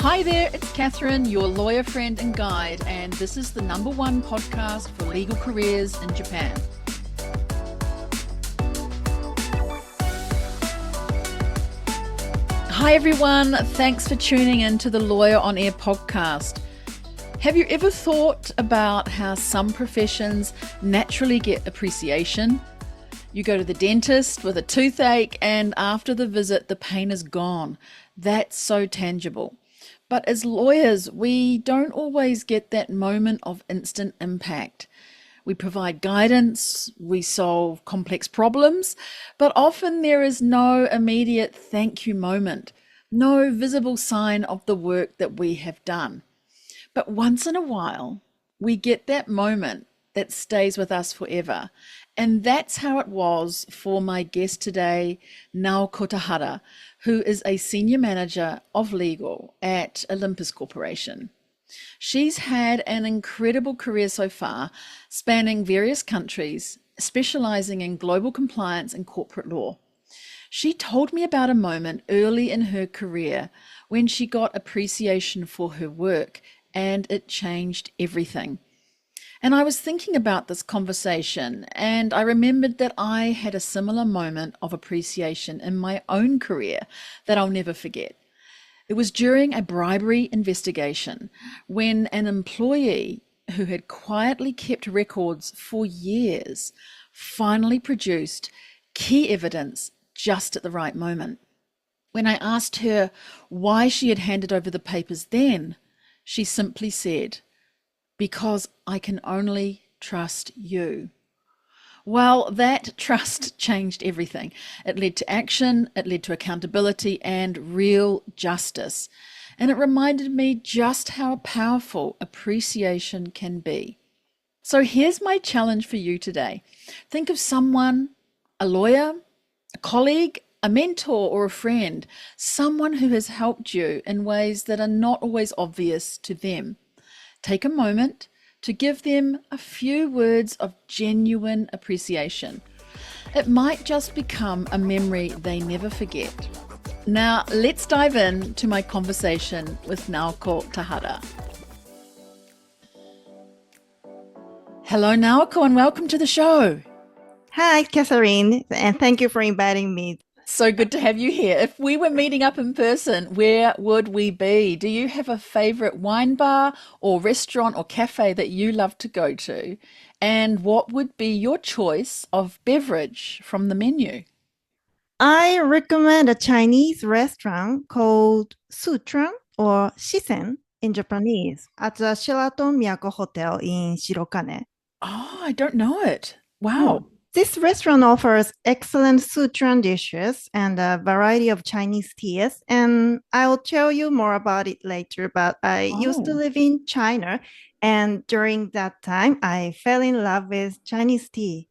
Hi there, it's Catherine, your lawyer friend and guide, and this is the #1 podcast for legal careers in Japan. Hi everyone, thanks for tuning in to the Lawyer on Air podcast. Have you ever thought about how some professions naturally get appreciation? You go to the dentist with a toothache and after the visit the pain is gone. That's so tangible. But as lawyers, we don't always get that moment of instant impact. We provide guidance, we solve complex problems, but often there is no immediate thank you moment, no visible sign of the work that we have done. But once in a while, we get that moment that stays with us forever. And that's how it was for my guest today, Naoko Tahara, who is a senior manager of legal at Olympus Corporation. She's had an incredible career so far, spanning various countries, specialising in global compliance and corporate law. She told me about a moment early in her career when she got appreciation for her work, and it changed everything. And I was thinking about this conversation and I remembered that I had a similar moment of appreciation in my own career that I'll never forget. It was during a bribery investigation when an employee who had quietly kept records for years finally produced key evidence just at the right moment. When I asked her why she had handed over the papers then, she simply said, "Because I can only trust you." Well, that trust changed everything. It led to action, it led to accountability and real justice. And it reminded me just how powerful appreciation can be. So here's my challenge for you today. Think of someone, a lawyer, a colleague, a mentor or a friend, someone who has helped you in ways that are not always obvious to them. Take a moment to give them a few words of genuine appreciation. It might just become a memory they never forget. Now, let's dive in to my conversation with Naoko Tahara. Hello, Naoko, and welcome to the show. Hi, Catherine, and thank you for inviting me. So good to have you here. If we were meeting up in person, where would we be? Do you have a favorite wine bar or restaurant or cafe that you love to go to? And what would be your choice of beverage from the menu? I recommend a Chinese restaurant called Sutran or Shisen in Japanese at the Sheraton Miyako Hotel in Shirokane. Oh, I don't know it. Wow. This restaurant offers excellent Sutran dishes and a variety of Chinese teas, and I'll tell you more about it later, but I used to live in China, and during that time, I fell in love with Chinese tea.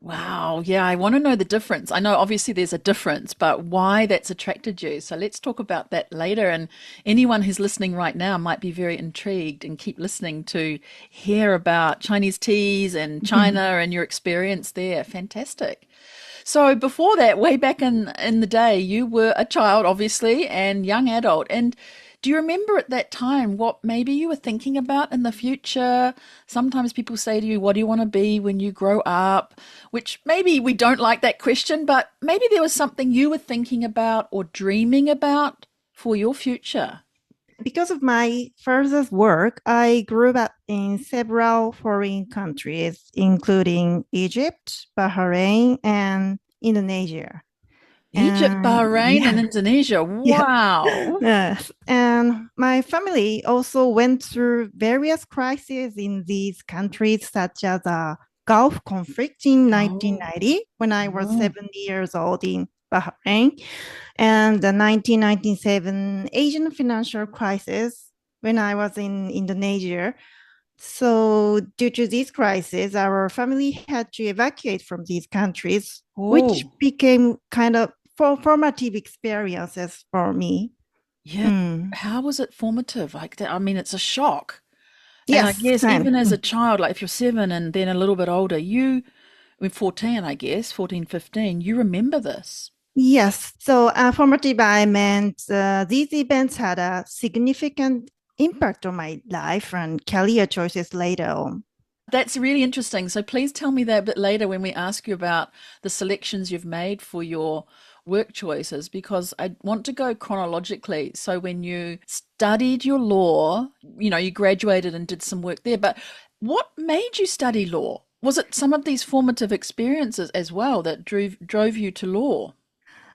Wow. Yeah, I want to know the difference. I know obviously there's a difference, but why that's attracted you. So let's talk about that later. And anyone who's listening right now might be very intrigued and keep listening to hear about Chinese teas and China and your experience there. Fantastic. So before that, way back in the day, you were a child, obviously, and young adult. And do you remember at that time what maybe you were thinking about in the future? Sometimes people say to you, what do you want to be when you grow up? Which maybe we don't like that question, but maybe there was something you were thinking about or dreaming about for your future. Because of my father's work, I grew up in several foreign countries, including Egypt, Bahrain, and Indonesia. Egypt, Bahrain, and Yeah, Indonesia. yeah. Wow. Yes. And my family also went through various crises in these countries, such as a Gulf conflict in Oh, 1990 when I was oh. 70 years old in Bahrain, and the 1997 Asian financial crisis when I was in Indonesia. So, due to this crisis, our family had to evacuate from these countries, which Oh, became kind of formative experiences for me. yeah. Mm. How was it formative? Like that? I mean, it's a shock. And I Yes, guess kind. even as a child, like if you're 7 and then a little bit older, I mean, 14, I guess, 14, 15, you remember this. Yes. So, formative, I meant these events had a significant impact on my life and career choices later on. That's really interesting. So please tell me that a bit later when we ask you about the selections you've made for your work choices, because I want to go chronologically. So when you studied your law, you graduated and did some work there, but what made you study law? Was it some of these formative experiences as well that drove you to law?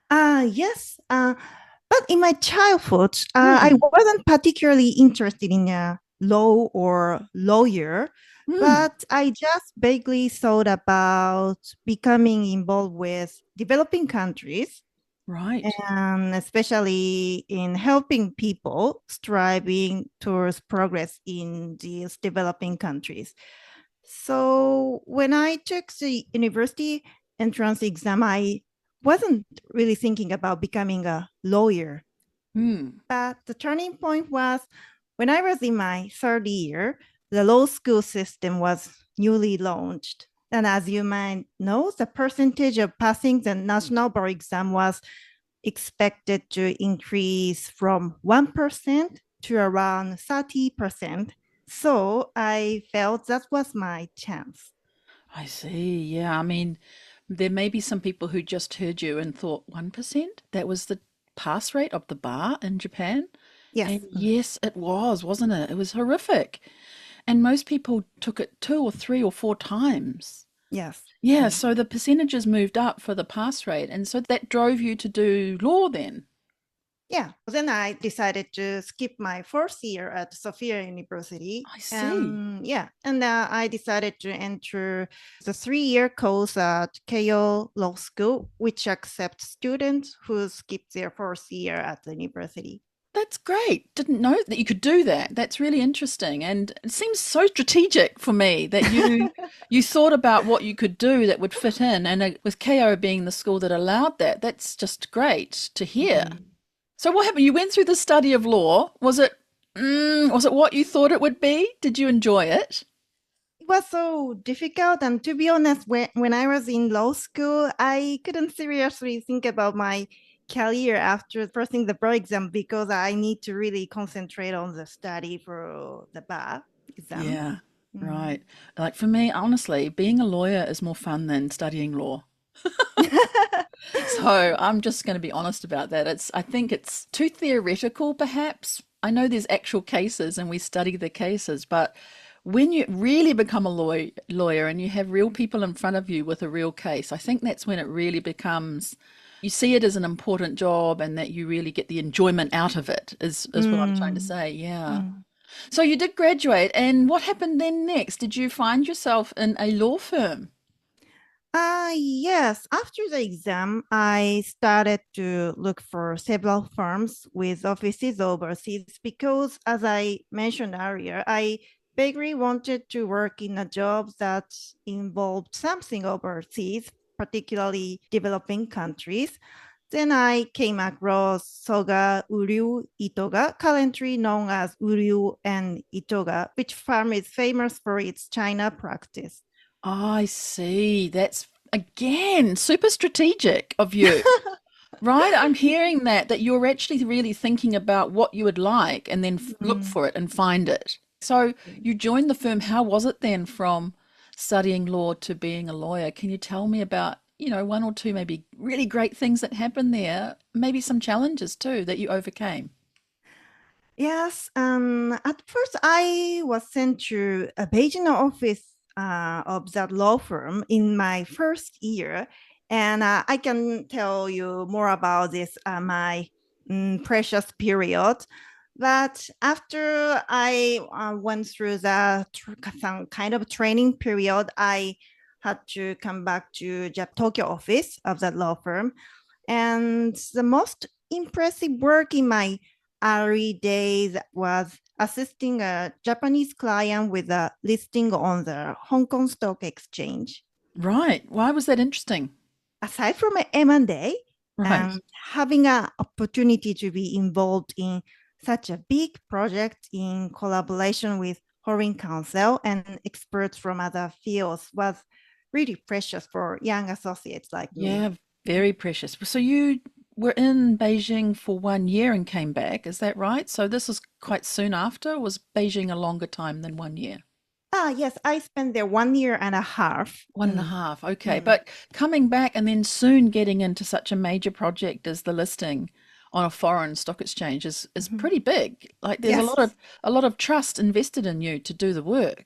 Yes. But in my childhood, I Hmm. wasn't particularly interested in a law or lawyer, Hmm. but I just vaguely thought about becoming involved with developing countries, Right. and especially in helping people striving towards progress in these developing countries. So when I took the university entrance exam, I wasn't really thinking about becoming a lawyer. Hmm. But the turning point was when I was in my third year, the law school system was newly launched. And as you might know, the percentage of passing the national bar exam was expected to increase from 1% to around 30%. So I felt that was my chance. I see. Yeah. I mean, there may be some people who just heard you and thought 1%? That was the pass rate of the bar in Japan? Yes. And yes, it was, wasn't it? It was horrific. And most people took it two or three or four times. Yes. Yeah, so the percentages moved up for the pass rate. And so that drove you to do law then. Yeah. Then I decided to skip my fourth year at Sophia University. I see. And yeah, and I decided to enter the 3 year course at Keio Law School, which accepts students who skip their fourth year at the university. That's great. Didn't know that you could do that. That's really interesting. And it seems so strategic for me that you thought about what you could do that would fit in. And with KO being the school that allowed that, that's just great to hear. Mhm. So what happened? You went through the study of law. Was it what you thought it would be? Did you enjoy it? It was so difficult. And to be honest, when I was in law school, I couldn't seriously think about my career after passing the bar exam because I need to really concentrate on the study for the bar exam. Yeah, Mm. right. Like for me, honestly, being a lawyer is more fun than studying law. So I'm just going to be honest about that. I think it's too theoretical, perhaps. I know there's actual cases and we study the cases, but when you really become a lawyer and you have real people in front of you with a real case, I think that's when it really becomes, you see it as an important job and that you really get the enjoyment out of it, is what I'm trying to Mm. say. Yeah. Mm. So you did graduate, and what happened then next? Did you find yourself in a law firm? Yes. After the exam, I started to look for several firms with offices overseas because, as I mentioned earlier, I vaguely wanted to work in a job that involved something overseas, particularly developing countries. Then I came across Soga Uryu Itoga, currently known as Uryu and Itoga, which firm is famous for its China practice. I see. That's again super strategic of you, right? I'm hearing that you're actually really thinking about what you would like and then look Mm. for it and find it. So you joined the firm. How was it then from studying law to being a lawyer? Can you tell me about, one or two maybe really great things that happened there, maybe some challenges too that you overcame? Yes, at first I was sent to a Beijing office of that law firm in my first year, and I can tell you more about this my precious period. But after I went through some kind of training period, I had to come back to the Tokyo office of that law firm, and the most impressive work in my early days was assisting a Japanese client with a listing on the Hong Kong Stock Exchange. Right. Why was that interesting? Aside from M&A Right. and having an opportunity to be involved in such a big project in collaboration with foreign counsel and experts from other fields was really precious for young associates like Yeah, me. Very precious. So you were in Beijing for 1 year and came back, is that right? So this is quite soon after. Or was Beijing a longer time than 1 year? Ah, yes, I spent there 1 year and a half. One and a half. Okay. Mm, But coming back and then soon getting into such a major project as the listing on a foreign stock exchange is mhm. pretty big. Like there's Yes. a lot of trust invested in you to do the work.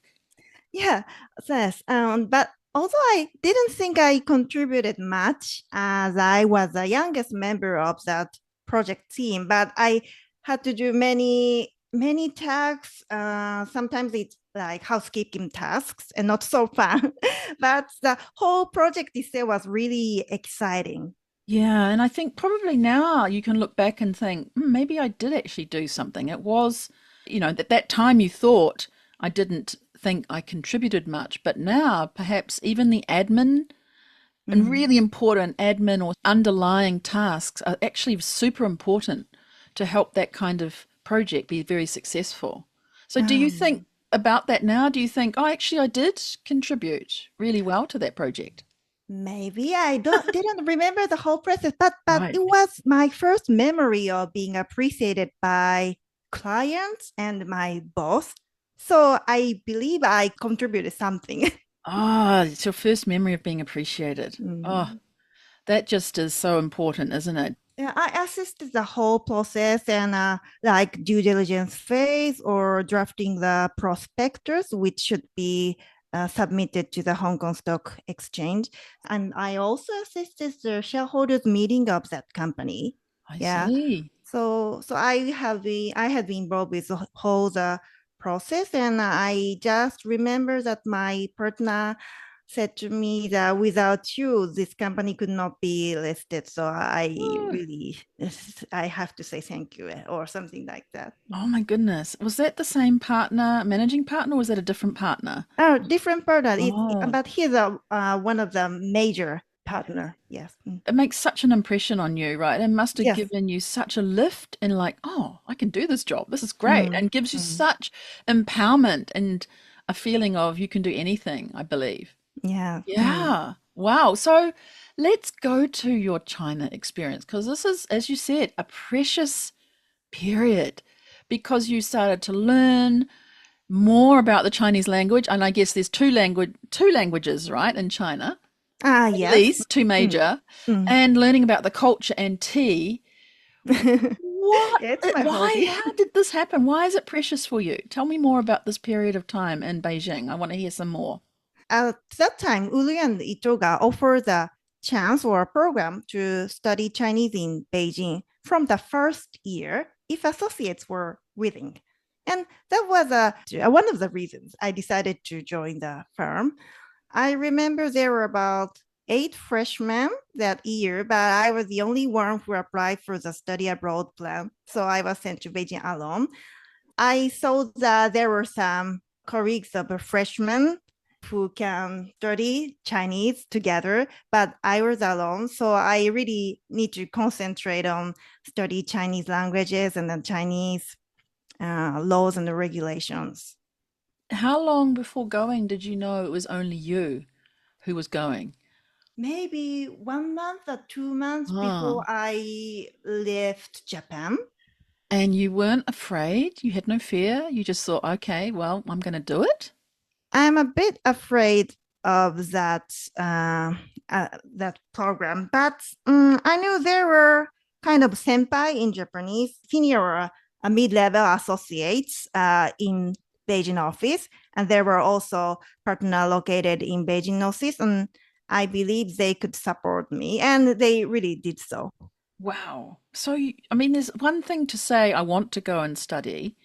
Yeah, yes. But although I didn't think I contributed much as I was the youngest member of that project team, but I had to do many tasks. Sometimes it's like housekeeping tasks and not so fun. But the whole project itself was really exciting. Yeah, and I think probably now you can look back and think, maybe I did actually do something. It was, that that time you thought I didn't think I contributed much, but now perhaps even the admin and Mhm. really important admin or underlying tasks are actually super important to help that kind of project be very successful. So do you think Um, about that now? Do you think, oh, actually I did contribute really well to that project? Maybe I don't didn't remember the whole process, but it Right. was my first memory of being appreciated by clients and my boss. So I believe I contributed something. Ah, it's your first memory of being appreciated. Oh, Mm. that just is so important, isn't it? Yeah, I assisted the whole process and like due diligence phase or drafting the prospectus, which should be submitted to the Hong Kong Stock Exchange. And I also assisted the shareholders meeting of that company. I Yeah. see. So I had been involved with the whole the process, and I just remember that my partner said to me that without you, this company could not be listed. So Oh, I have to say thank you or something like that. oh my goodness. Was that the same partner, managing partner, or was that a different partner? Oh, different partner. Oh, But he's one of the major partner. Yes. Mm. it makes such an impression on you, right? It must have Yes. given you such a lift and like, oh, I can do this job. This is great. Mm, And gives you mm. such empowerment and a feeling of you can do anything, I believe. Yeah. Mm. Yeah. Wow. So let's go to your China experience because this is, as you said, a precious period because you started to learn more about the Chinese language. And I guess there's two languages, right, in China, Ah, at yes. least two Mm, major, mm. and learning about the culture and tea. What? Yeah, it's my Why? hobby. How did this happen? Why is it precious for you? Tell me more about this period of time in Beijing. I want to hear some more. At that time, Uli and Itoga offered a chance or a program to study Chinese in Beijing from the first year if associates were willing. And that was one of the reasons I decided to join the firm. I remember there were about 8 freshmen that year, but I was the only one who applied for the study abroad plan. So I was sent to Beijing alone. I saw that there were some colleagues of a freshman who can study Chinese together, but I was alone. So I really need to concentrate on study Chinese languages and the Chinese laws and the regulations. How long before going did you know it was only you who was going? Maybe 1 month or 2 months before Ah, I left Japan. and you weren't afraid? You had no fear? You just thought, okay, well, I'm going to do it? I'm a bit afraid of that program, but I knew there were kind of senpai in Japanese, senior or mid-level associates in Beijing office, and there were also partner located in Beijing office, and I believe they could support me, and they really did so. Wow. So, I mean, there's one thing to say, I want to go and study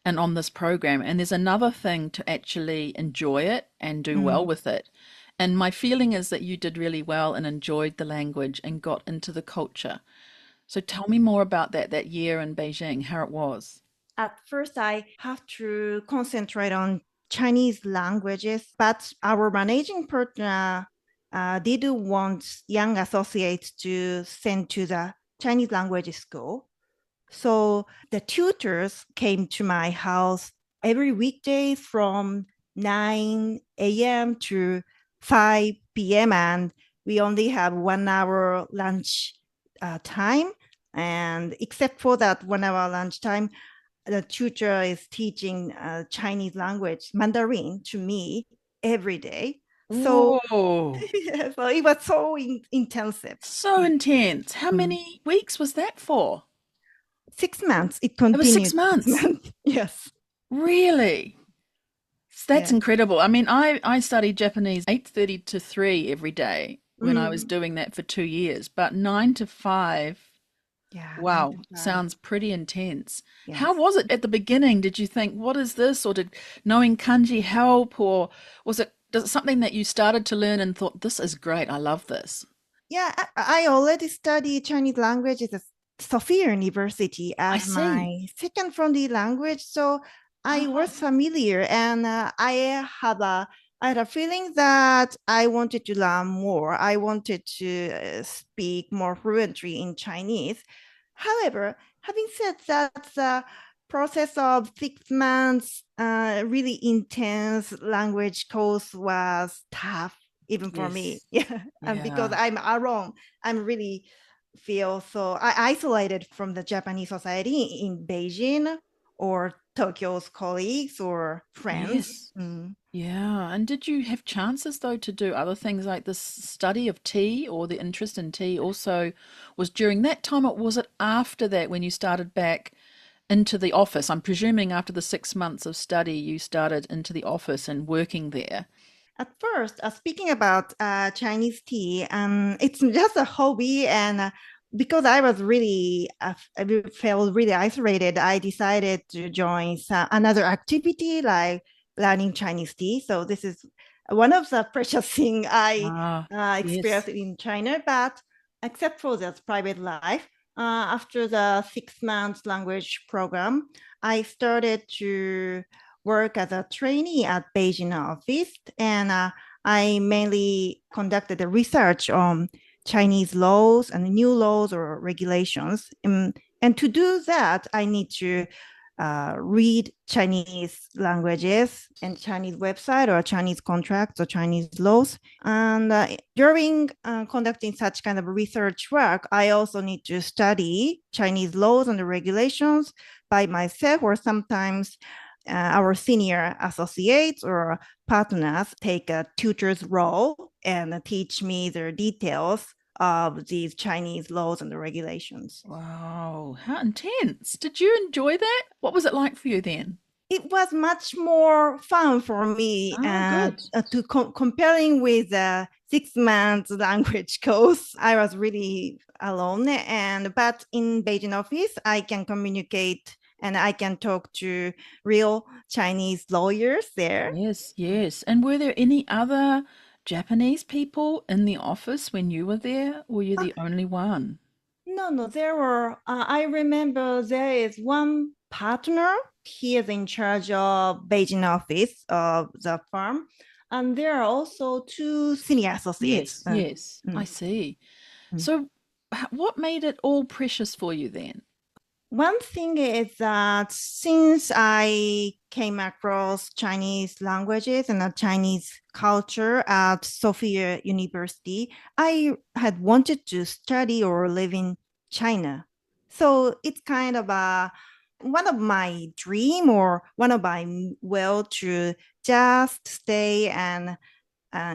and on this program, and there's another thing to actually enjoy it and do well Mm. with it. And my feeling is that you did really well and enjoyed the language and got into the culture. So tell me more about that year in Beijing, how it was. At first, I have to concentrate on Chinese languages, but our managing partner did want young associates to send to the Chinese language school. So the tutors came to my house every weekday from 9 a.m. to 5 p.m. and we only have 1 hour lunch time. And except for that 1 hour lunch time, the tutor is teaching Chinese language, Mandarin, to me every day. So, Whoa. yeah, so it was so intensive. So intense. How Mm. many weeks was that for? 6 months. It It was continued. 6 months. Yes. Really? That's Yeah. incredible. I mean, I studied Japanese 8:30 to 3 every day when I was Mm. doing that for 2 years, but 9 to 5, Yeah, nine to wow, five. sounds pretty intense. How Yes. was it at the beginning? Did you think, what is this? Or did knowing kanji help? Or was it something that you started to learn and thought, this is great, I love this? Yeah, I already studied Chinese language at Sophia University I as see. my second foreign language. So I was Oh, familiar, and I had a feeling that I wanted to learn more. I wanted to speak more fluently in Chinese. However, having said that, the process of 6 months, really intense language course was tough even for me. yes. Yeah, and because Yeah. I'm alone, I'm really feel so isolated from the Japanese society in Beijing or Tokyo's colleagues or friends. Yes. Yeah. And did you have chances though to do other things like this study of tea or the interest in tea also was during that time or was it after that when you started back into the office? I'm presuming after the 6 months of study you started into the office and working there. At first, speaking about Chinese tea, it's just a hobby, and because I was really I felt really isolated, I decided to join another activity like learning Chinese tea. So this is one of the precious thing I Ah, experienced yes. in China. But except for that private life, after the 6 months language program, I started to work as a trainee at Beijing office, and I mainly conducted the research on Chinese laws and new laws or regulations. And to do that, I need to read Chinese languages and Chinese website or Chinese contracts or Chinese laws. And during conducting such kind of research work, I also need to study Chinese laws and the regulations by myself, or sometimes our senior associates or partners take a tutor's role and teach me the details of these Chinese laws and the regulations. Wow, how intense. Did you enjoy that? What was it like for you then? It was much more fun for me Oh, good. to comparing with the 6 months language course. I was really alone, and but in Beijing office, I can communicate and I can talk to real Chinese lawyers there. Yes, yes. And were there any other Japanese people in the office when you were there? Or were you Uh, the only one? no, no, there were, I remember there is one partner. He is in charge of Beijing office of the firm. And there are also two senior associates. Yes, yes, I Mm, see. mm. So, what made it all precious for you then? One thing is that since I came across Chinese languages and the Chinese culture at Sophia University, I had wanted to study or live in China. So it's kind of one of my dream or one of my will to just stay and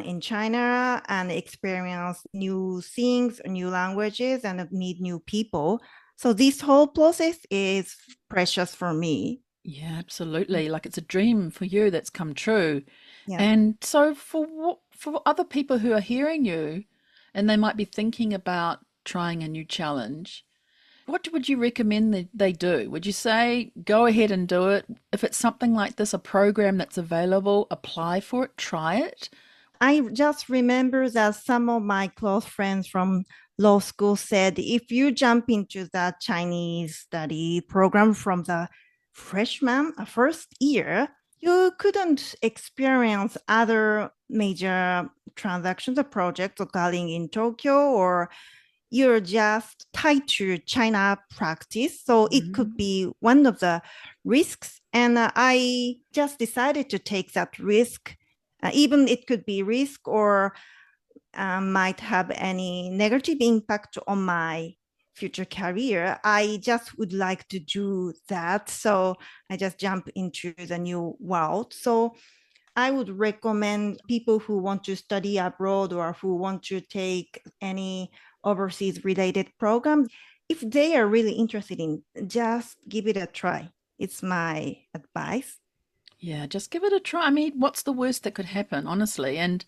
in China and experience new things, new languages, and meet new people. So this whole process is precious for me. Yeah, absolutely. Like it's a dream for you that's come true. Yeah. And so for other people who are hearing you and they might be thinking about trying a new challenge, what would you recommend that they do? Would you say go ahead and do it? If it's something like this, a program that's available, apply for it, try it? I just remember that some of my close friends from law school said if you jump into the Chinese study program from the freshman first year, you couldn't experience other major transactions or projects occurring in Tokyo, or you're just tied to China practice. So it could Mm. be one of the risks. And I just decided to take that risk. Even it could be risk or might have any negative impact on my future career, I just would like to do that. So I just jump into the new world. So I would recommend people who want to study abroad or who want to take any overseas related program, if they are really interested in, just give it a try. It's my advice. Yeah, just give it a try. I mean, what's the worst that could happen, honestly? And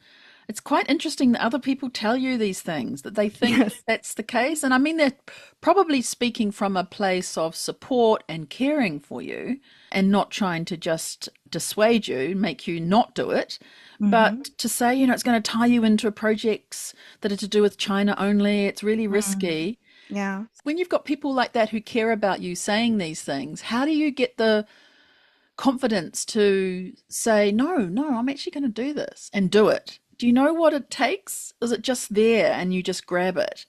it's quite interesting that other people tell you these things, that they think Yes. that's the case. And I mean, they're probably speaking from a place of support and caring for you and not trying to just dissuade you, make you not do it. But Mm-hmm. to say, it's going to tie you into projects that are to do with China only, it's really Mm-hmm. risky. Yeah. When you've got people like that who care about you saying these things, how do you get the confidence to say, no, no, I'm actually going to do this and do it? Do you know what it takes? Is it just there and you just grab it?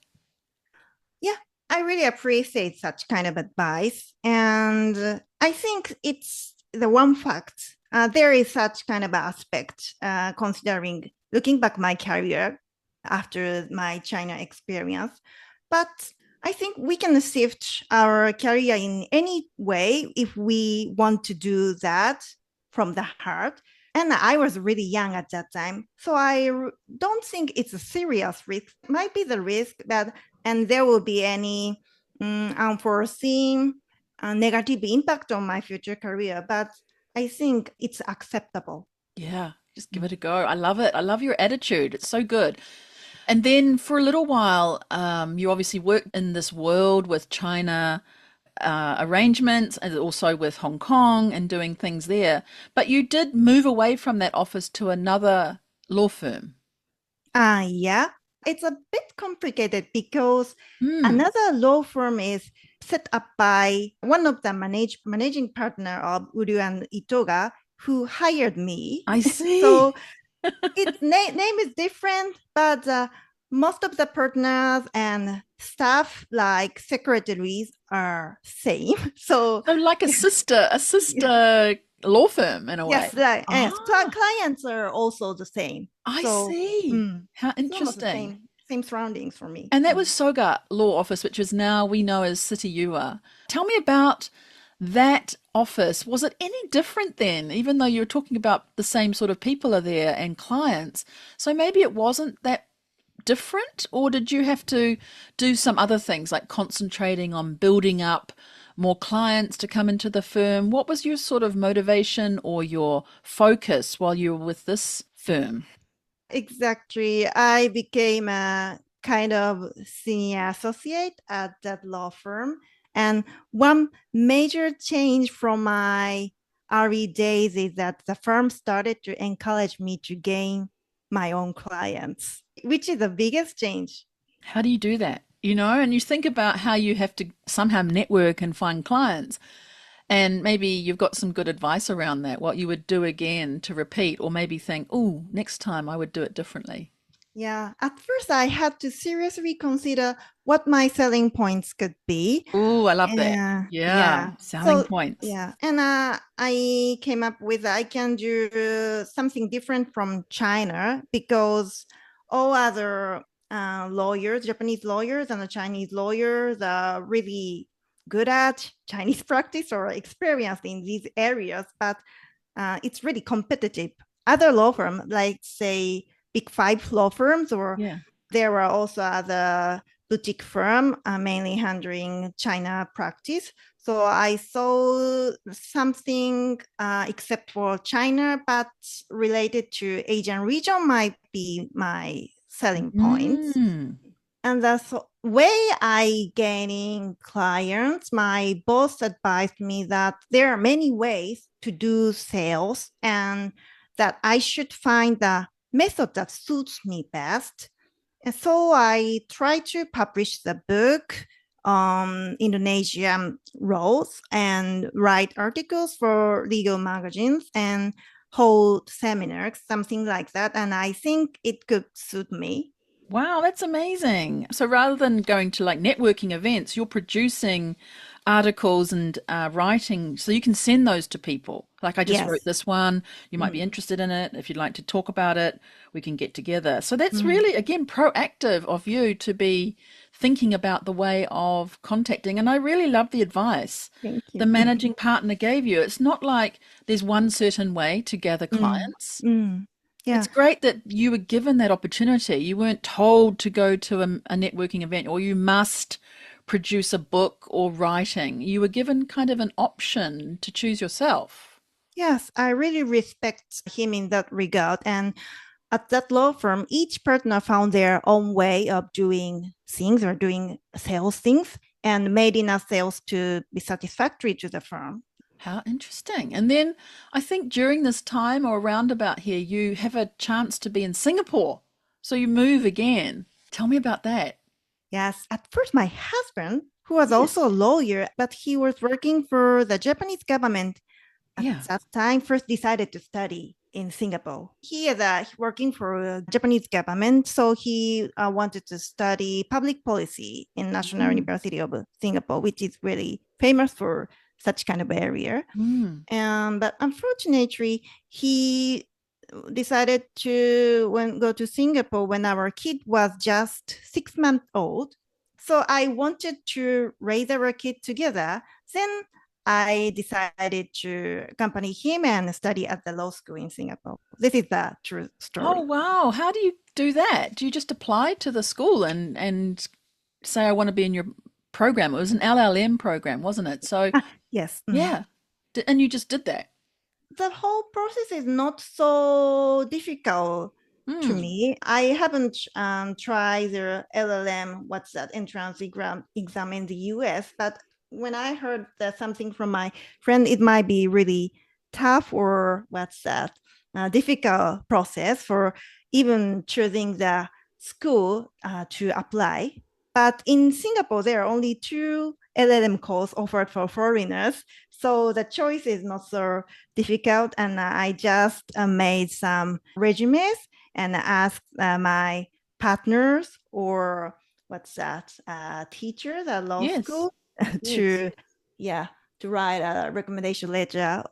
Yeah, I really appreciate such kind of advice. And I think it's the one fact. There is such kind of aspect, considering looking back my career after my China experience. But I think we can shift our career in any way if we want to do that from the heart. And I was really young at that time. So don't think it's a serious risk. Might be the risk that and there will be any unforeseen negative impact on my future career. But I think it's acceptable. Yeah, just give it a go. I love it. I love your attitude. It's so good. And then for a little while, you obviously worked in this world with China arrangements and also with Hong Kong and doing things there. But you did move away from that office to another law firm. Yeah, it's a bit complicated because Hmm, another law firm is set up by one of the managing partner of Uru and Itoga who hired me. I see. So its name is different, but most of the partners and staff, like secretaries, are same. So So like a sister law firm in a way. yes, like, yes, Ah, clients are also the same. I So see. How it's almost the interesting. same surroundings for me. And that was Soga Law Office, which is now we know as City Ua. Tell me about that office. Was it any different then, even though you were talking about the same sort of people are there and clients? So maybe it wasn't that different, or did you have to do some other things like concentrating on building up more clients to come into the firm? What was your sort of motivation or your focus while you were with this firm? Exactly. I became a kind of senior associate at that law firm. And one major change from my early days is that the firm started to encourage me to gain my own clients, which is the biggest change. How do you do that? And you think about how you have to somehow network and find clients. And maybe you've got some good advice around that, what you would do again to repeat, or maybe think, oh, next time I would do it differently. Yeah, at first I had to seriously consider what my selling points could be. Oh, I love that. Yeah, Yeah. selling So points. yeah, and I came up with I can do something different from China because all other lawyers, Japanese lawyers and the Chinese lawyers are really good at Chinese practice or experienced in these areas, but it's really competitive. Other law firms, like say big five law firms, or Yeah. there are also other boutique firm mainly handling China practice. So I saw something except for China, but related to Asian region might be my selling points. Mm. And that's way I gaining clients. My boss advised me that there are many ways to do sales and that I should find the method that suits me best. And so I try to publish the book on Indonesian laws and write articles for legal magazines and hold seminars, something like that. And I think it could suit me. Wow, that's amazing. So rather than going to like networking events, you're producing articles and writing, so you can send those to people. Like, I just wrote Yes. this one. You might be Mm. interested in it. If you'd like to talk about it, we can get together. So that's Mm. really, again, proactive of you to be thinking about the way of contacting. And I really love the advice Thank the you. managing partner gave you. It's not like there's one certain way to gather Mm. clients. Mm. Yeah. It's great that you were given that opportunity. You weren't told to go to a networking event or you must produce a book or writing. You were given kind of an option to choose yourself. Yes, I really respect him in that regard. And at that law firm, each partner found their own way of doing things or doing sales things and made enough sales to be satisfactory to the firm. How interesting. And then I think during this time or around about here, you have a chance to be in Singapore. So you move again. Tell me about that. Yes, at first, my husband, who was also a Yes. lawyer, but he was working for the Japanese government at Yeah. that time, first decided to study in Singapore. He is working for the Japanese government, so he wanted to study public policy in National Mm. University of Singapore, which is really famous for such kind of area. Mm. But unfortunately, he decided to go to Singapore when our kid was just 6 months old. So I wanted to raise our kid together. Then I decided to accompany him and study at the law school in Singapore. This is the true Oh, story. wow. How do you do that? Do you just apply to the school and say, I want to be in your program? It was an LLM program, wasn't it? So, Yes. yeah. And you just did that. The whole process is not so difficult to Mm. me. I haven't tried the LLM, what's that, entrance exam in the US, but when I heard that something from my friend, it might be really tough or what's that, difficult process for even choosing the school to apply. But in Singapore, there are only two LLM courses offered for foreigners. So the choice is not so difficult. And I just made some resumes and asked my partners or what's that, teachers at law Yes. school Yes. to, yeah, to write a recommendation letter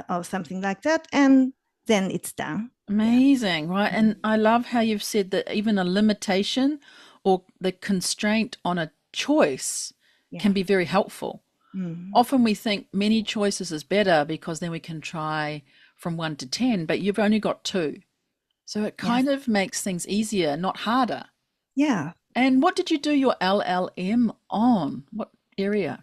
or something like that. And then it's done. Yeah. Amazing, right? And I love how you've said that even a limitation or the constraint on a choice can Yeah. be very helpful. Mm. Often we think many choices is better because then we can try from 1 to 10, but you've only got two. So it Yes. kind of makes things easier, not harder. Yeah. And what did you do your LLM on? What area?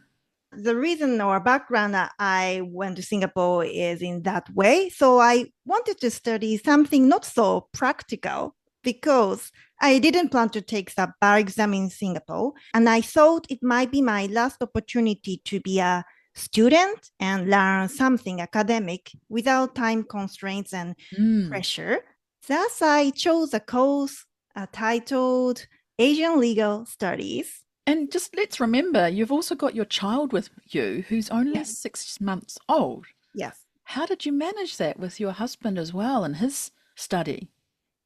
The reason or background that I went to Singapore is in that way. So I wanted to study something not so practical because I didn't plan to take the bar exam in Singapore. And I thought it might be my last opportunity to be a student and learn something academic without time constraints and Mm. pressure. Thus, I chose a course titled Asian Legal Studies. And just let's remember, you've also got your child with you who's only Yes. 6 months old. Yes. How did you manage that with your husband as well and his study?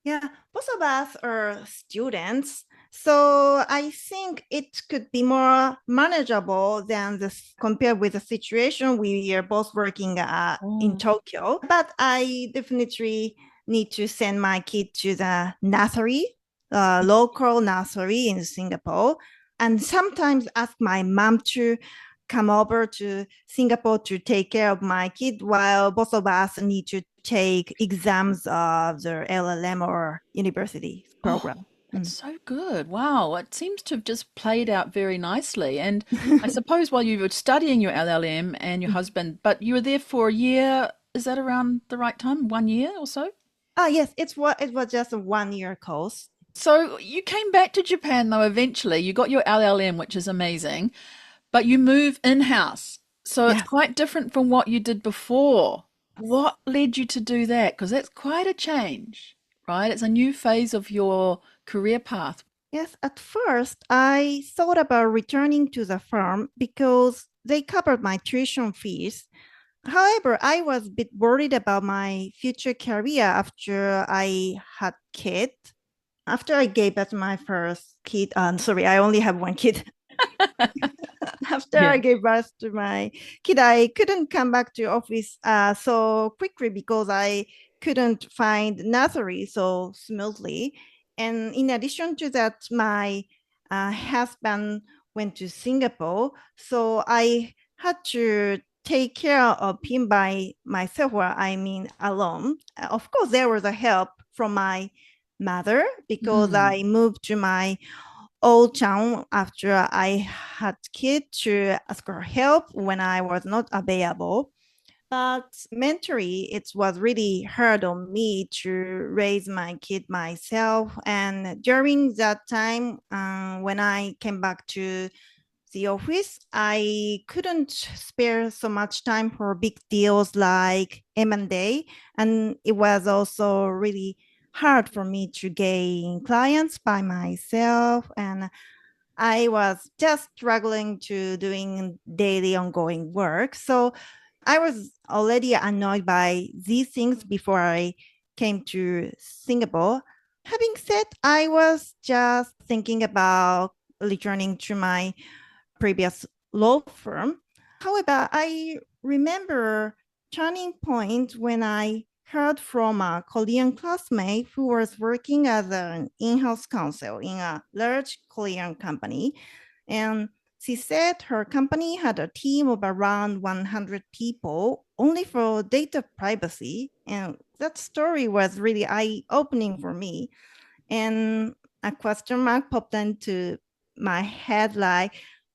Yeah, both of us are students. So I think it could be more manageable than this compared with the situation we are both working in Oh, Tokyo. But I definitely need to send my kid to the nursery, local nursery in Singapore, and sometimes ask my mom to come over to Singapore to take care of my kid while both of us need to take exams of the LLM or university oh, program. that's Mm. so good. Wow, it seems to have just played out very nicely. And I suppose while you were studying your LLM and your husband, but you were there for a year, is that around the right time? 1 year or so? Yes, it was just a 1 year course. So you came back to Japan though eventually. You got your LLM, which is amazing, but you move in-house. So it's Yes. quite different from what you did before. What led you to do that? Because that's quite a change, right? It's a new phase of your career path. Yes, at first I thought about returning to the firm because they covered my tuition fees. However, I was a bit worried about my future career after I had kid. After I gave birth to my first kid, sorry, I only have one kid. after Yeah. I gave birth to my kid, I couldn't come back to office so quickly because I couldn't find nursery so smoothly. And in addition to that, my husband went to Singapore, so I had to take care of him by myself, or I mean alone. Of course, there was a help from my mother because Mm. I moved to my old town after I had kid to ask her help when I was not available. But mentally, it was really hard on me to raise my kid myself. And during that time, when I came back to the office, I couldn't spare so much time for big deals like M&A. And it was also really hard for me to gain clients by myself. And I was just struggling to doing daily ongoing work. So I was already annoyed by these things before I came to Singapore. Having said, I was just thinking about returning to my previous law firm. However, I remember turning point when I heard from a Korean classmate who was working as an in-house counsel in a large Korean company. And she said her company had a team of around 100 people only for data privacy. And that story was really eye-opening for me. And a question mark popped into my head like,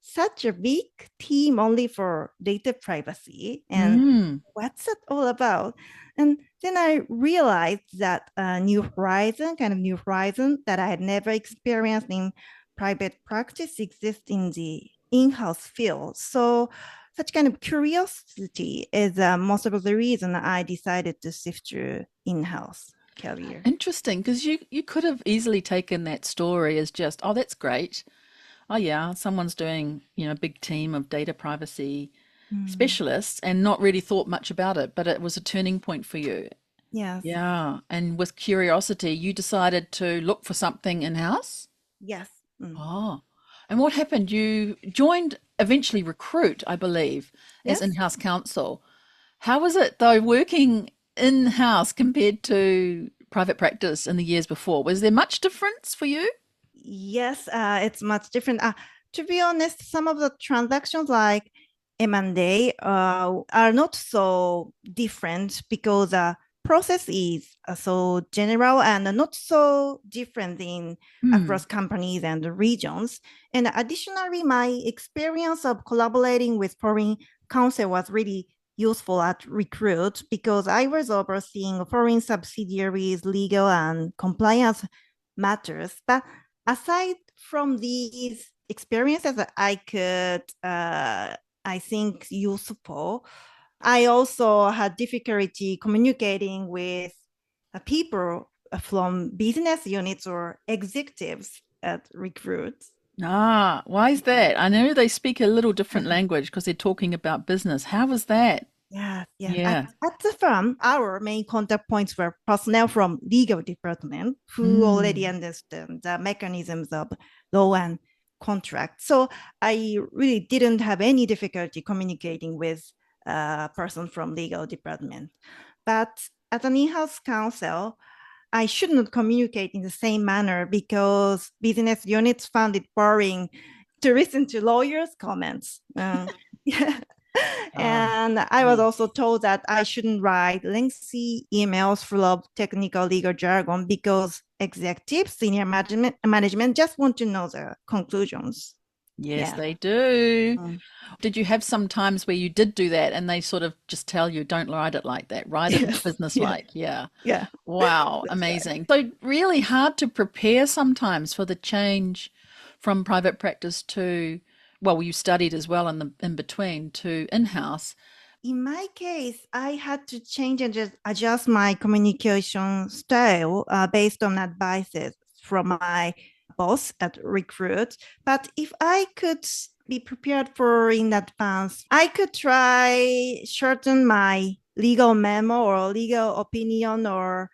such a big team only for data privacy. And Mm. what's that all about? And then I realized that a new horizon, kind of new horizon that I had never experienced in private practice exists in the in-house field. So such kind of curiosity is most of the reason I decided to shift to in-house career. Interesting, because you could have easily taken that story as just, oh, that's great. Oh yeah, someone's doing, a big team of data privacy Mm. specialists and not really thought much about it, but it was a turning point for you. Yes, Yeah. And with curiosity, you decided to look for something in-house? yes. Mm. Oh. And what happened? You joined eventually Recruit, I believe, as Yes. in-house counsel. How was it though working in-house compared to private practice in the years before? Was there much difference for you? Yes, it's much different. To be honest, some of the transactions like M&A are not so different because process is so general and not so different in Hmm. across companies and regions. And additionally, my experience of collaborating with foreign counsel was really useful at Recruit because I was overseeing foreign subsidiaries, legal and compliance matters. But aside from these experiences that I could, I think, useful, I also had difficulty communicating with people from business units or executives at Recruit. Ah, why is that? I know they speak a little different language because they're talking about business. How was that? Yes, yes. Yeah. At the firm, our main contact points were personnel from legal department who already Mm. understand the mechanisms of law and contract. So I really didn't have any difficulty communicating with a person from legal department. But as an in-house counsel, I should not communicate in the same manner because business units found it boring to listen to lawyers' comments. Yeah. Ah, And I was yes. also told that I shouldn't write lengthy emails full of technical legal jargon because executives, senior management just want to know the conclusions. Yes, Yeah. they do. Mm. Did you have some times where you did do that and they sort of just tell you, don't write it like that, write it more Yes. Yeah. business-like? Yeah. Yeah. Wow, That's right. amazing. So really hard to prepare sometimes for the change from private practice to, well, you studied as well in the in between to in-house. In my case, I had to change and just adjust my communication style based on advices from my boss at Recruit. But if I could be prepared for in advance, I could try shorten my legal memo or legal opinion or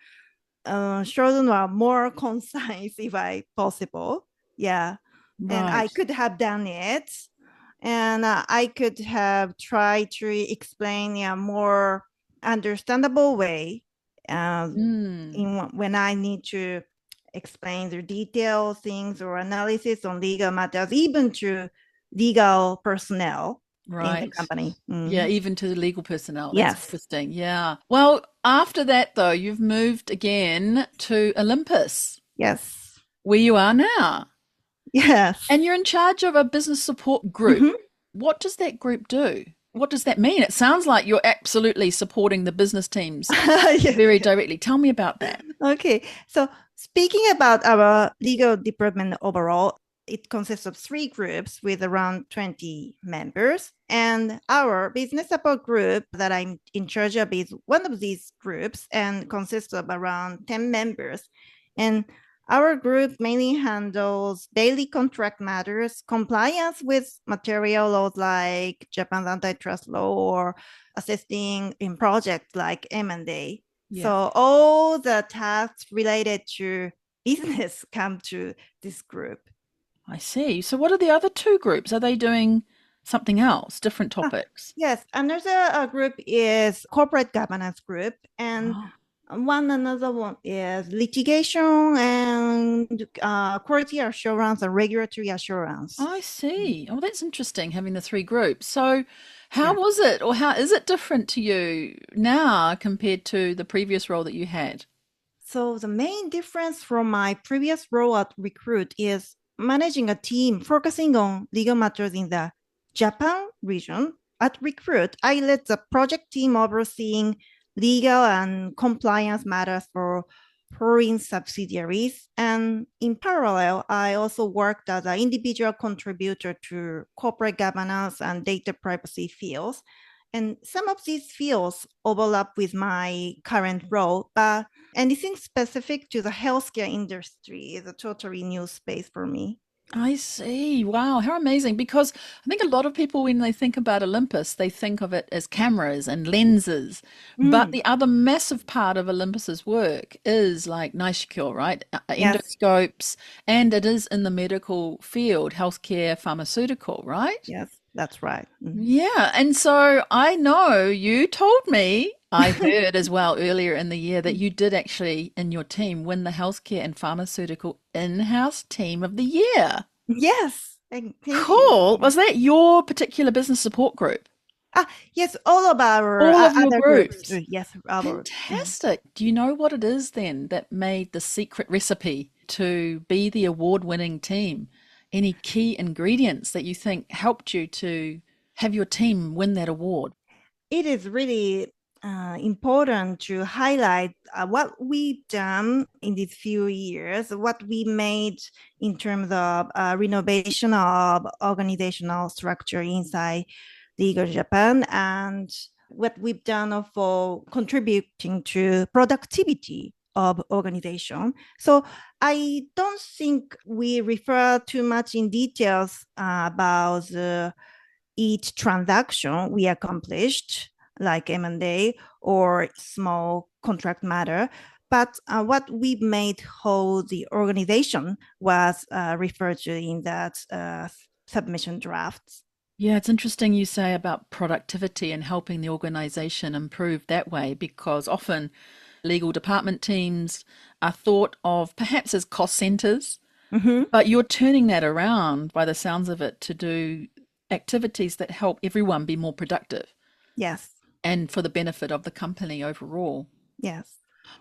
shorten or more concise if I possible. Yeah. And I Right. could have done it And I could have tried to explain in a more understandable way when I need to explain the detailed things or analysis on legal matters, even to legal personnel in the Right. company. Yeah, even to the legal personnel. That's Yes. interesting. Yeah. Well, after that, though, you've moved again to Olympus, Yes. where you are now, Yes. and you're in charge of a business support group. Mhm. What does that group do? What does that mean? It sounds like you're absolutely supporting the business teams Yes. very directly. Tell me about that. Okay. So speaking about our legal department overall, it consists of 3 groups with around 20 members. And our business support group that I'm in charge of is one of these groups and consists of around 10 members. And our group mainly handles daily contract matters, compliance with material laws like Japan's antitrust law, or assisting in projects like M&A. Yeah, So all the tasks related to business come to this group. I see. So, what are the other two groups? Are they doing something else, different Ah, topics? yes, another group is corporate governance group, and Oh, another one is litigation and quality assurance and regulatory assurance. I see. Oh, that's interesting having the three groups. So, how Yeah. was it, or how is it different to you now compared to the previous role that you had? So the main difference from my previous role at Recruit is managing a team focusing on legal matters in the Japan region. At Recruit, I led the project team overseeing legal and compliance matters for foreign subsidiaries. And in parallel, I also worked as an individual contributor to corporate governance and data privacy fields. And some of these fields overlap with my current role, but anything specific to the healthcare industry is a totally new space for me. I see. Wow, how amazing. Because I think a lot of people, when they think about Olympus, they think of it as cameras and lenses. But Mm, the other massive part of Olympus's work is like Nishikyo, right? yes, Endoscopes, and it is in the medical field, healthcare, pharmaceutical, right? yes, that's right. Yeah, and so I know you told me, I heard as well earlier in the year that you did actually in your team win the healthcare and pharmaceutical in-house team of the year. Yes, thank you. Cool. Was that your particular business support group? Ah, yes, all of our All of your other groups. groups. Yes, our. Fantastic. Do you know what it is then that made the secret recipe to be the award-winning team? Any key ingredients that you think helped you to have your team win that award? It is really important to highlight what we've done in these few years, what we made in terms of renovation of organizational structure inside Legal Japan, and what we've done for contributing to productivity of organization. So I don't think we refer too much in details about each transaction we accomplished, like M&A or small contract matter. But what we made whole the organization was referred to in that submission drafts. Yeah, it's interesting you say about productivity and helping the organization improve that way because often legal department teams are thought of perhaps as cost centers, Mm-hmm. but you're turning that around by the sounds of it to do activities that help everyone be more productive Yes, and for the benefit of the company overall. yes.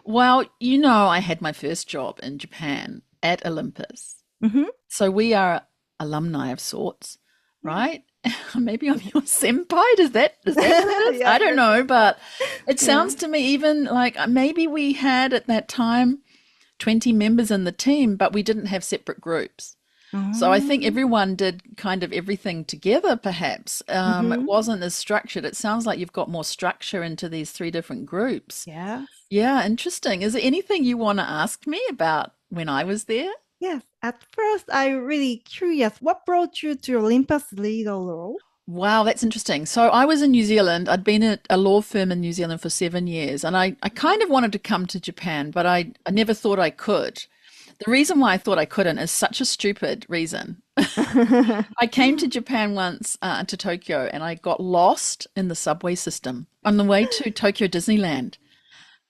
Well, you know, I had my first job in Japan at Olympus. Mm-hmm. So we are alumni of sorts, Yeah. right? Maybe I'm your senpai. Is that what it is? Yeah, I don't know, but it yeah. sounds to me even like maybe we had at that time 20 members in the team, but we didn't have separate groups. So I think Mm-hmm. everyone did kind of everything together, perhaps. It Mm-hmm. wasn't as structured. It sounds like you've got more structure into these three different groups. Yeah. Yeah, interesting. Is there anything you want to ask me about when I was there? Yes. At first, I'm really curious. What brought you to Olympus Legal Law? Wow, that's interesting. So I was in New Zealand. I'd been at a law firm in New Zealand for 7 years, and I kind of wanted to come to Japan, but I never thought I could. The reason why I thought I couldn't is such a stupid reason. I came to Japan once to Tokyo and I got lost in the subway system on the way to Tokyo Disneyland.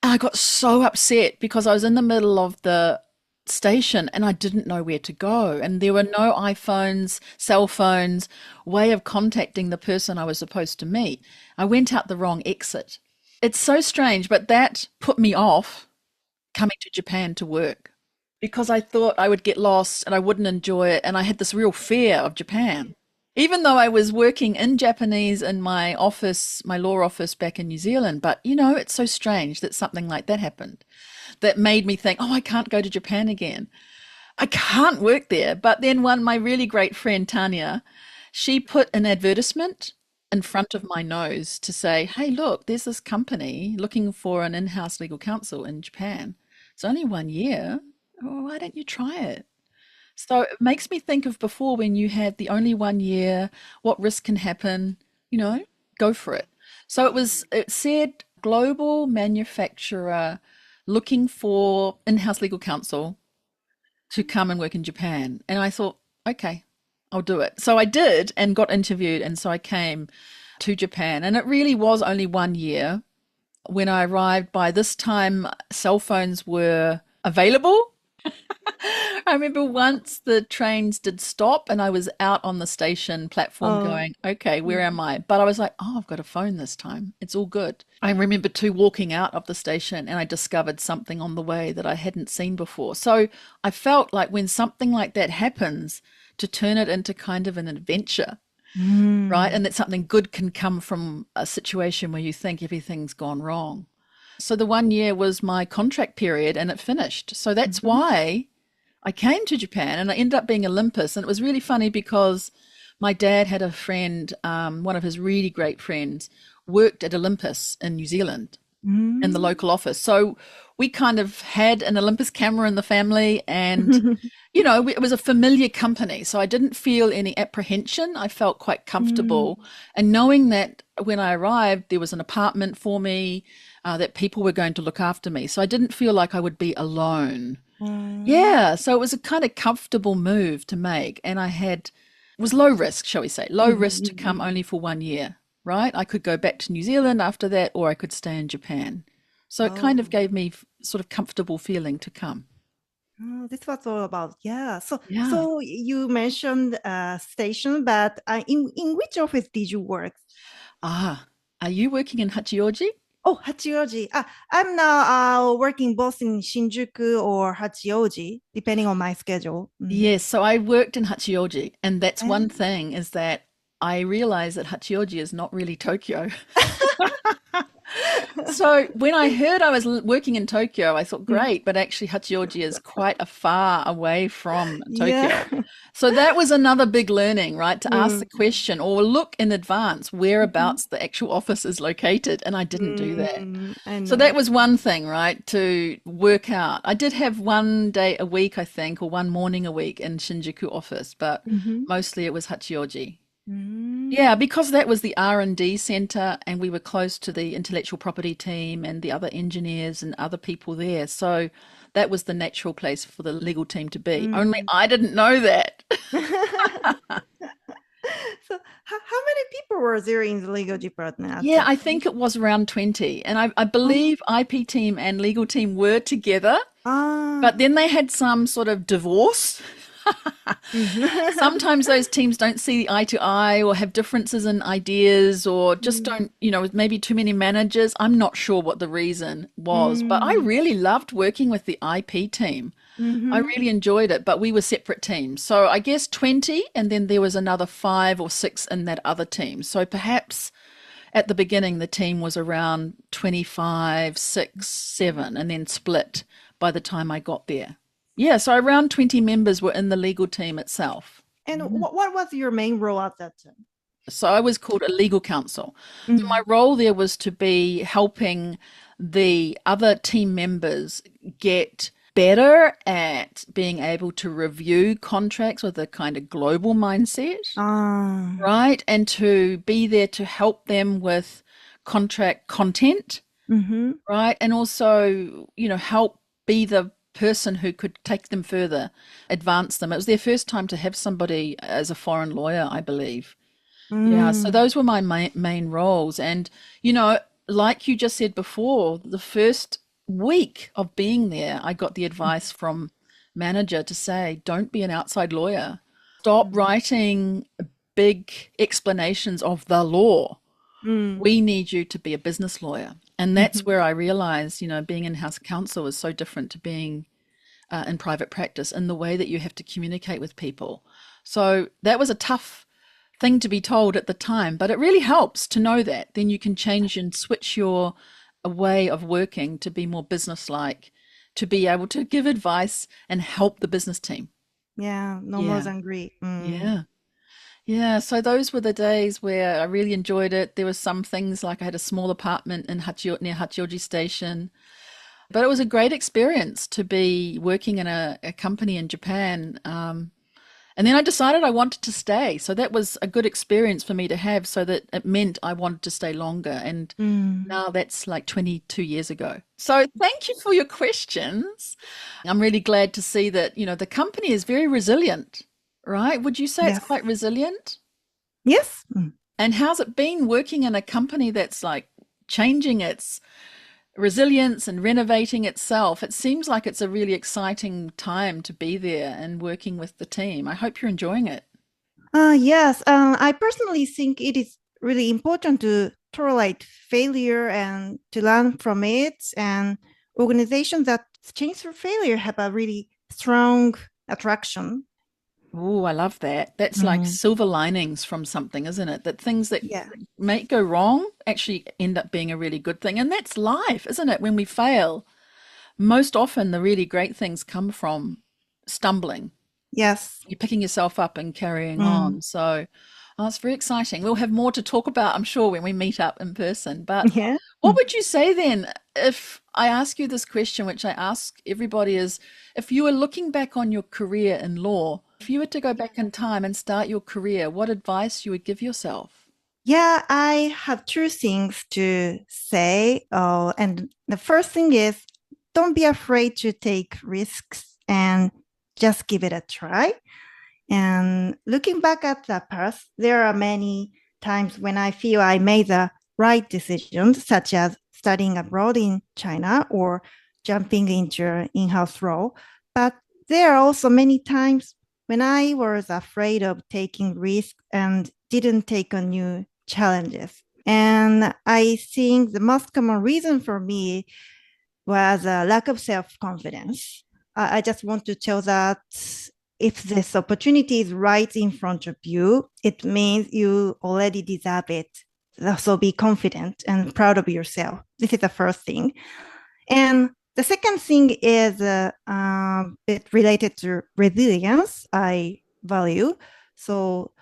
And I got so upset because I was in the middle of the station and I didn't know where to go. And there were no iPhones, cell phones, way of contacting the person I was supposed to meet. I went out the wrong exit. It's so strange, but that put me off coming to Japan to work because I thought I would get lost and I wouldn't enjoy it. And I had this real fear of Japan. Even though I was working in Japanese in my office, my law office back in New Zealand. But, it's so strange that something like that happened that made me think, oh, I can't go to Japan again. I can't work there. But then my really great friend, Tanya, she put an advertisement in front of my nose to say, hey, look, there's this company looking for an in-house legal counsel in Japan. It's only 1 year. Oh, why don't you try it? So it makes me think of before when you had the only 1 year, what risk can happen, go for it. So it said global manufacturer looking for in-house legal counsel to come and work in Japan. And I thought, okay, I'll do it. So I did and got interviewed. And so I came to Japan and it really was only 1 year. When I arrived, by this time, cell phones were available. I remember once the trains did stop and I was out on the station platform going, okay, where am I? But I was like, oh, I've got a phone this time. It's all good. I remember too walking out of the station and I discovered something on the way that I hadn't seen before. So I felt like when something like that happens, to turn it into kind of an adventure, right? And that something good can come from a situation where you think everything's gone wrong. So the 1 year was my contract period and it finished. So that's why I came to Japan and I ended up being Olympus. And it was really funny because my dad had a friend, one of his really great friends, worked at Olympus in New Zealand in the local office. So we kind of had an Olympus camera in the family and, it was a familiar company. So I didn't feel any apprehension. I felt quite comfortable. And knowing that when I arrived, there was an apartment for me, that people were going to look after me. So I didn't feel like I would be alone. Yeah. So it was a kind of comfortable move to make. And it was low risk, shall we say, low risk to come only for 1 year, right? I could go back to New Zealand after that, or I could stay in Japan. So it kind of gave me sort of comfortable feeling to come. This was all about, yeah. So Yeah. you mentioned station, but in which office did you work? Are you working in Hachioji? Oh, Hachioji. I'm now working both in Shinjuku or Hachioji, depending on my schedule. Yes, so I worked in Hachioji, and that's one thing is that I realized that Hachioji is not really Tokyo. So when I heard I was working in Tokyo, I thought, great, but actually Hachioji is quite a far away from Tokyo. Yeah. So that was another big learning, right? To ask the question or look in advance whereabouts the actual office is located. And I didn't do that. I know. So that was one thing, right? To work out. I did have 1 day a week, I think, or one morning a week in Shinjuku office, but mostly it was Hachioji. Yeah, because that was the R&D center and we were close to the intellectual property team and the other engineers and other people there. So that was the natural place for the legal team to be. Only I didn't know that. So how many people were there in the legal department? Yeah, I think it was around 20. And I believe IP team and legal team were together, but then they had some sort of divorce. Sometimes those teams don't see eye to eye or have differences in ideas or just don't, maybe too many managers. I'm not sure what the reason was, but I really loved working with the IP team. I really enjoyed it, but we were separate teams. So I guess 20, and then there was another 5 or 6 in that other team. So perhaps at the beginning, the team was around 25, 6, 7, and then split by the time I got there. Yeah, so around 20 members were in the legal team itself. And what was your main role at that time? So I was called a legal counsel. So my role there was to be helping the other team members get better at being able to review contracts with a kind of global mindset, right? And to be there to help them with contract content, right? And also, help be the person who could take them further, advance them. It was their first time to have somebody as a foreign lawyer, I believe. Yeah, so Mm, those were my main roles. And, like you just said before, the first week of being there, I got the advice from manager to say, don't be an outside lawyer. Stop mm, writing big explanations of the law. mm, We need you to be a business lawyer. And that's mhm. where I realized, being in-house counsel is so different to being in private practice in the way that you have to communicate with people. So that was a tough thing to be told at the time, but it really helps to know that. Then you can change and switch your way of working to be more business-like, to be able to give advice and help the business team. Yeah, no more Yeah, than agree. Mm. yeah. Yeah, so those were the days where I really enjoyed it. There were some things like I had a small apartment in near Hachioji Station, but it was a great experience to be working in a company in Japan. And then I decided I wanted to stay. So that was a good experience for me to have, so that it meant I wanted to stay longer. And Mm. now that's like 22 years ago. So thank you for your questions. I'm really glad to see that, the company is very resilient, right? Would you say it's Yes. quite resilient? Yes. Mm. And how's it been working in a company that's like changing its resilience and renovating itself? It seems like it's a really exciting time to be there and working with the team. I hope you're enjoying it. Yes. I personally think it is really important to tolerate failure and to learn from it. And organizations that change through failure have a really strong attraction. Oh, I love that. That's like Mm. silver linings from something, isn't it? That things that Yeah. may go wrong actually end up being a really good thing. And that's life, isn't it? When we fail, most often the really great things come from stumbling. Yes. You're picking yourself up and carrying Mm. on. So, it's very exciting. We'll have more to talk about, I'm sure, when we meet up in person. But Yeah. what would you say then if I ask you this question, which I ask everybody, is if you were looking back on your career in law, if you were to go back in time and start your career, what advice you would give yourself? Yeah, I have two things to say. And the first thing is don't be afraid to take risks and just give it a try. And looking back at the past, there are many times when I feel I made the right decisions, such as studying abroad in China or jumping into an in-house role. But there are also many times when I was afraid of taking risks and didn't take on new challenges. And I think the most common reason for me was a lack of self-confidence. I just want to tell that if this opportunity is right in front of you, it means you already deserve it. So be confident and proud of yourself. This is the first thing. And the second thing is it related to resilience, I value. So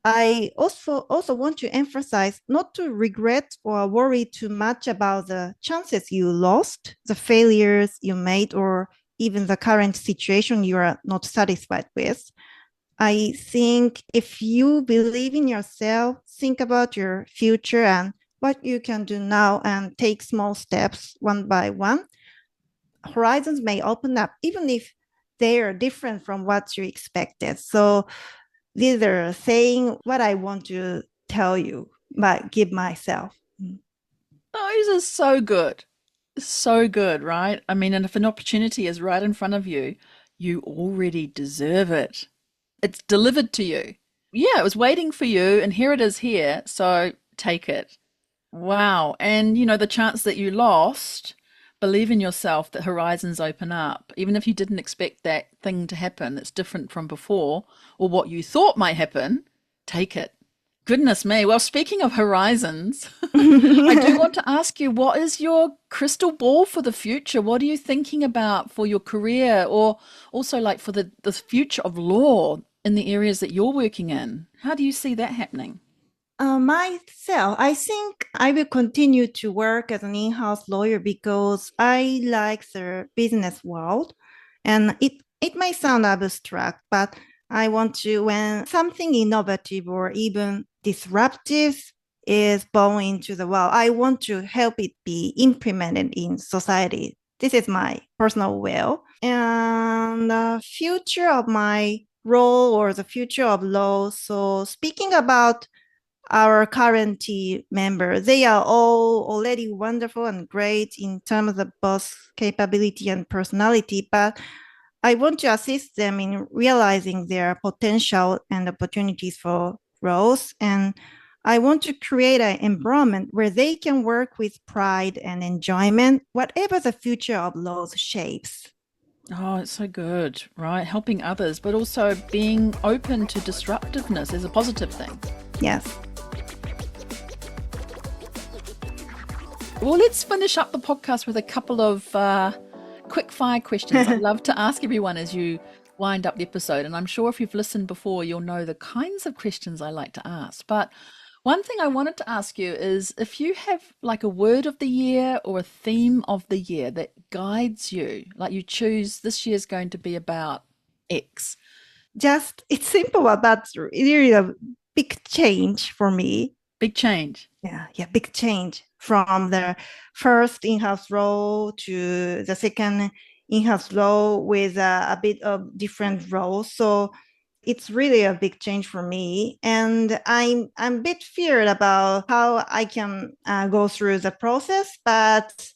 I also want to emphasize not to regret or worry too much about the chances you lost, the failures you made, or even the current situation you are not satisfied with. I think if you believe in yourself, think about your future and what you can do now and take small steps one by one, horizons may open up, even if they are different from what you expected. So these are saying what I want to tell you, but give myself. Those are so good. So good, right? I mean, and if an opportunity is right in front of you, you already deserve it. It's delivered to you. Yeah, it was waiting for you, and here it is here. So take it. Wow. And the chance that you lost, believe in yourself that horizons open up. Even if you didn't expect that thing to happen that's different from before or what you thought might happen, take it. Goodness me. Well, speaking of horizons, I do want to ask you, what is your crystal ball for the future? What are you thinking about for your career or also like for the future of law in the areas that you're working in? How do you see that happening? Myself, I think I will continue to work as an in-house lawyer because I like the business world. And it may sound abstract, but I want to, when something innovative or even disruptive is born into the world, I want to help it be implemented in society. This is my personal will. And the future of my role or the future of law. So speaking about our current team members, they are all already wonderful and great in terms of both capability and personality, but I want to assist them in realizing their potential and opportunities for growth. And I want to create an environment where they can work with pride and enjoyment, whatever the future of laws shapes. Oh, it's so good, right? Helping others, but also being open to disruptiveness is a positive thing. Yes. Well, let's finish up the podcast with a couple of quick fire questions I'd love to ask everyone as you wind up the episode. And I'm sure if you've listened before, you'll know the kinds of questions I like to ask. But one thing I wanted to ask you is if you have like a word of the year or a theme of the year that guides you, like you choose this year's going to be about X. It's simple, but really a big change for me. Big change. Yeah, big change from the first in-house role to the second in-house role with a bit of different roles. So it's really a big change for me. And I'm a bit feared about how I can go through the process, but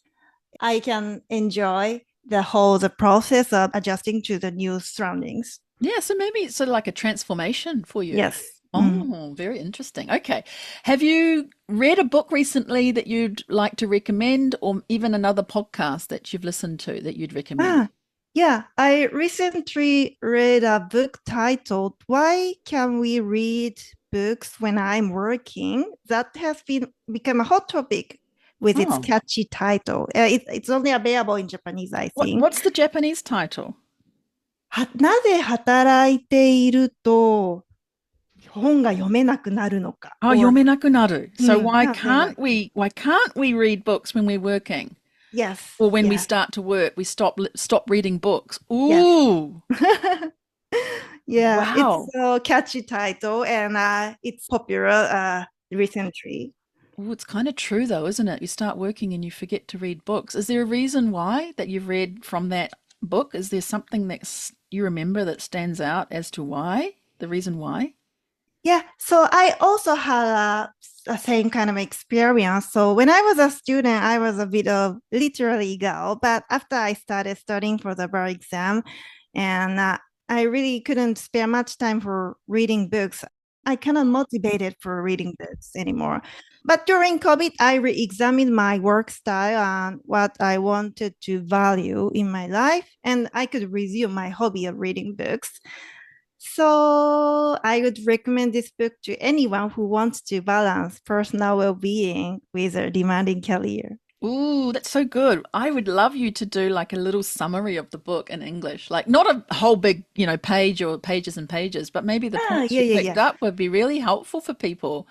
I can enjoy the process of adjusting to the new surroundings. Yeah, so maybe it's sort of like a transformation for you. Yes. Oh, very interesting. Okay. Have you read a book recently that you'd like to recommend, or even another podcast that you've listened to that you'd recommend? Yeah, I recently read a book titled Why Can We Read Books When I'm Working? That has become a hot topic with its Oh, catchy title. It's only available in Japanese, I think. what's the Japanese title? なぜ働いていると本が読めなくなるのか? Oh, Or, yomenakunaru. So なぜな- why can't we read books when we're working? Yes, Or when we yes, start to work, we stop reading books. yes. Ooh, Yeah, wow. it's a catchy title and it's popular recently. Ooh, it's kind of true though, isn't it? You start working and you forget to read books. Is there a reason why that you've read from that book? Is there something that you remember that stands out as to why? The reason why? Yeah, so I also had a same kind of experience. So when I was a student, I was a bit of literary girl, but after I started studying for the bar exam, and I really couldn't spare much time for reading books. I cannot motivated for reading books anymore. But during COVID, I re-examined my work style and what I wanted to value in my life, and I could resume my hobby of reading books. So I would recommend this book to anyone who wants to balance personal well-being with a demanding career. Ooh, that's so good. I would love you to do like a little summary of the book in English. Like not a whole big, page or pages and pages, but maybe the points Yeah, you yeah, picked yeah. up would be really helpful for people.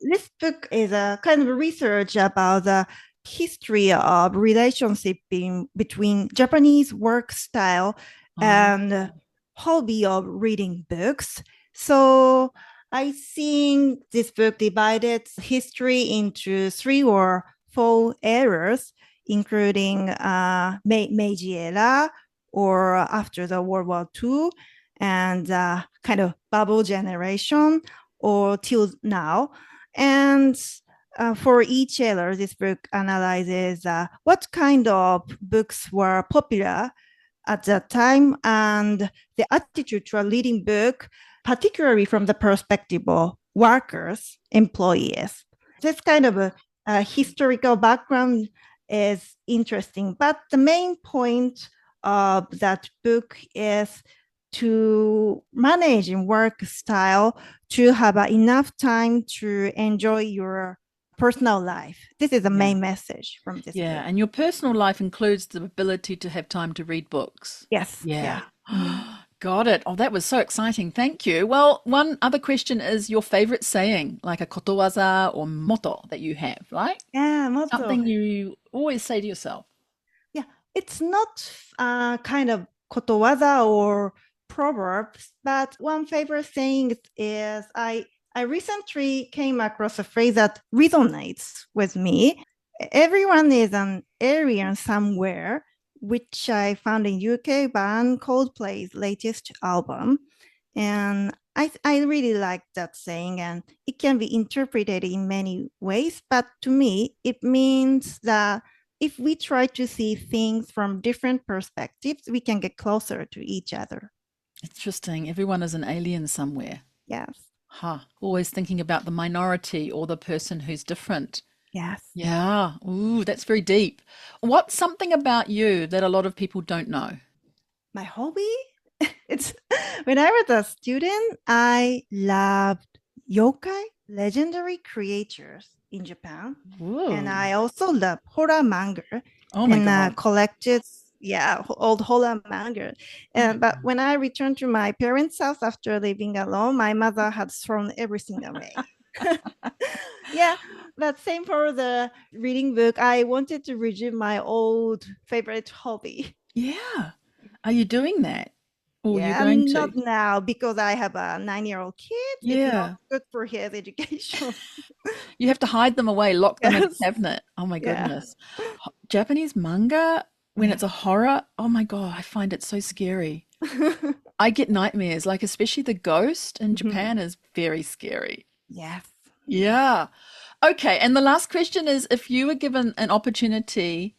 This book is a kind of research about the history of relationship between Japanese work style Oh, and hobby of reading books. So I think this book divided history into 3 or 4 eras, including Meiji era or after the World War II and kind of bubble generation or till now. And for each era, this book analyzes what kind of books were popular at that time and the attitude to a reading book, particularly from the perspective of workers, employees. This kind of a historical background is interesting, but the main point of that book is to manage in work style to have enough time to enjoy your personal life. This is the yeah. main message from this Yeah. book. And your personal life includes the ability to have time to read books. Yes, Yeah. yeah. Mm. Got it. Oh, that was so exciting. Thank you. Well, one other question is your favorite saying, like a kotowaza or motto that you have, right? Yeah, motto. Something you always say to yourself. Yeah, it's not kind of kotowaza or proverbs, but one favorite saying is I recently came across a phrase that resonates with me. Everyone is an alien somewhere, which I found in UK band Coldplay's latest album. And I really like that saying, and it can be interpreted in many ways. But to me, it means that if we try to see things from different perspectives, we can get closer to each other. Interesting. Everyone is an alien somewhere. Yes. Huh. Always thinking about the minority or the person who's different. Yes. Yeah. Ooh, that's very deep. What's something about you that a lot of people don't know? My hobby? It's when I was a student, I loved yokai, legendary creatures in Japan. And Whoa. I also love horror manga Oh my and God. collected, old horror manga. But when I returned to my parents' house after living alone, my mother had thrown everything away. Yeah, but same for the reading book. I wanted to resume my old favorite hobby. Yeah. Are you doing that? Or you're Yeah, going not to? now because I have a 9-year-old kid. It's not Yeah. good for his education. You have to hide them away, lock them in a Yes. cabinet. Oh my Yeah. goodness. Japanese manga, when Yeah. it's a horror, oh my God, I find it so scary. I get nightmares, like especially the ghost in Japan is very scary. Yes. Yeah. Okay. And the last question is if you were given an opportunity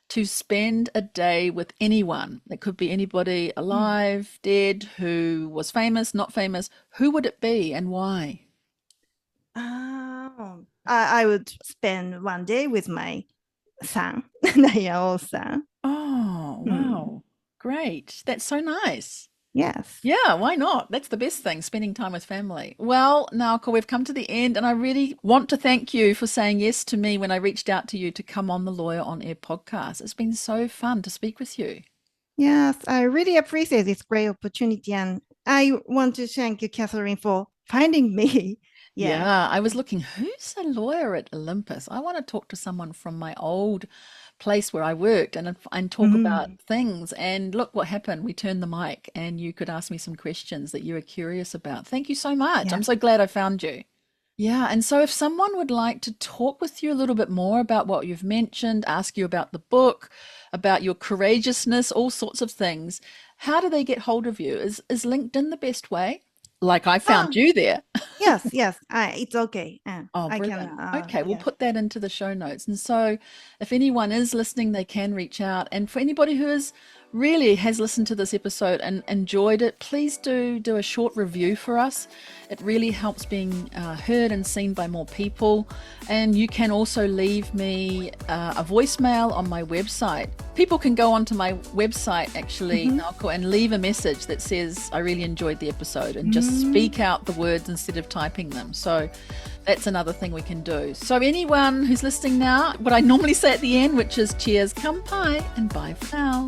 to spend a day with anyone, that could be anybody alive, dead, who was famous, not famous, who would it be and why? I would spend one day with my son, 9-year-old son. Oh, Mm. wow. Great. That's so nice. Yes. Yeah, why not? That's the best thing, spending time with family. Well, Naoko, we've come to the end, and I really want to thank you for saying yes to me when I reached out to you to come on the Lawyer on Air podcast. It's been so fun to speak with you. Yes, I really appreciate this great opportunity. And I want to thank you, Catherine, for finding me. Yeah. Yeah, I was looking, who's a lawyer at Olympus? I want to talk to someone from my old place where I worked and talk about Mm. things. And look what happened. We turned the mic and you could ask me some questions that you were curious about. Thank you so much. Yeah. I'm so glad I found you. Yeah, and so if someone would like to talk with you a little bit more about what you've mentioned, ask you about the book, about your courageousness, all sorts of things, how do they get hold of you? Is LinkedIn the best way? Like I found Oh, you there. yes. It's okay. Oh, I can, brilliant. Okay, we'll yes. put that into the show notes. And so if anyone is listening, they can reach out. And for anybody who is really has listened to this episode and enjoyed it, please do a short review for us. It really helps being heard and seen by more people. And you can also leave me a voicemail on my website. People can go onto my website actually, Naoko, and leave a message that says, I really enjoyed the episode, and just speak out the words instead of typing them. So that's another thing we can do. So anyone who's listening now, what I normally say at the end, which is cheers, kampai, and bye for now.